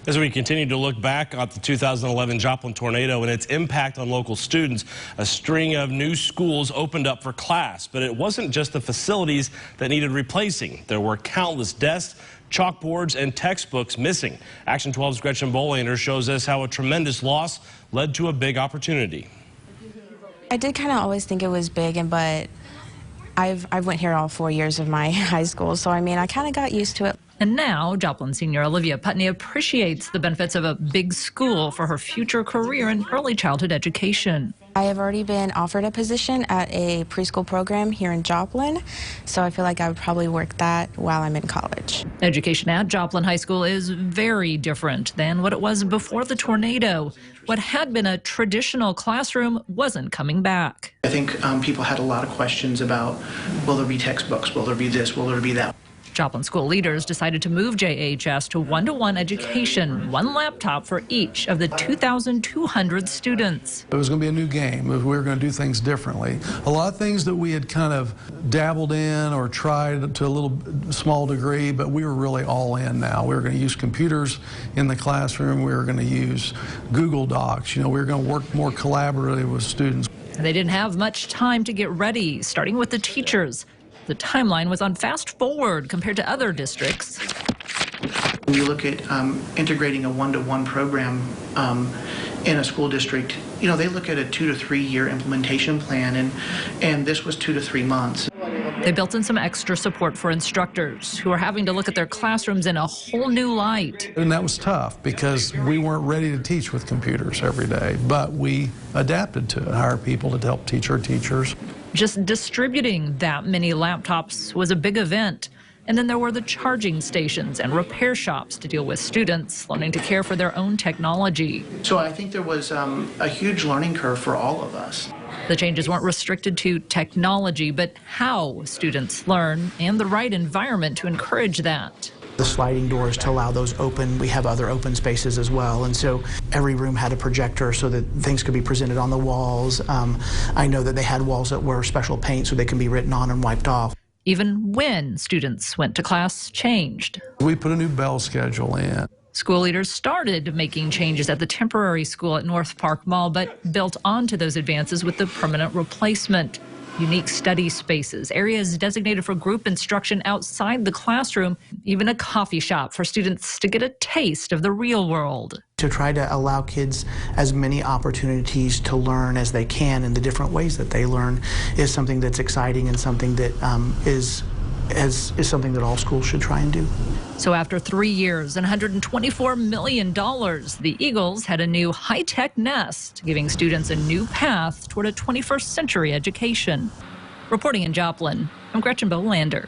As we continue to look back at the 2011 Joplin tornado and its impact on local students, a string of new schools opened up for class. But it wasn't just the facilities that needed replacing. There were countless desks, chalkboards, and textbooks missing. Action 12's Gretchen Bolander shows us how a tremendous loss led to a big opportunity. I did kind of always think it was big, but I've went here all 4 years of my high school, so I mean, I kind of got used to it. And now, Joplin senior Olivia Putney appreciates the benefits of a big school for her future career in early childhood education. I have already been offered a position at a preschool program here in Joplin, so I feel like I would probably work that while I'm in college. Education at Joplin High School is very different than what it was before the tornado. What had been a traditional classroom wasn't coming back. I think people had a lot of questions about, will there be textbooks, will there be this, will there be that? Joplin school leaders decided to move JHS to one-to-one education, one laptop for each of the 2,200 students. It was going to be a new game. We were going to do things differently. A lot of things that we had kind of dabbled in or tried to a little small degree, but we were really all in now. We were going to use computers in the classroom. We were going to use Google Docs. You know, we were going to work more collaboratively with students. They didn't have much time to get ready, starting with the teachers. The timeline was on fast forward compared to other districts. When you look at integrating a one-to-one program in a school district, you know, they look at a 2 to 3 year implementation plan, and this was 2 to 3 months. They built in some extra support for instructors who are having to look at their classrooms in a whole new light. And that was tough because we weren't ready to teach with computers every day, but we adapted to it, hired people to help teach our teachers. Just distributing that many laptops was a big event. And then there were the charging stations and repair shops to deal with students learning to care for their own technology. So I think there was a huge learning curve for all of us. The changes weren't restricted to technology, but how students learn and the right environment to encourage that. The sliding doors to allow those open. We have other open spaces as well, and so every room had a projector so that things could be presented on the walls. I know that they had walls that were special paint so they can be written on and wiped off. Even when students went to class changed. We put a new bell schedule in. School leaders started making changes at the temporary school at North Park Mall, but built onto those advances with the permanent replacement. Unique study spaces, areas designated for group instruction outside the classroom, even a coffee shop for students to get a taste of the real world. To try to allow kids as many opportunities to learn as they can in the different ways that they learn is something that's exciting and something that is something that all schools should try and do. So after 3 years and $124 million, the Eagles had a new high-tech nest, giving students a new path toward a 21st century education. Reporting in Joplin, I'm Gretchen Bolander.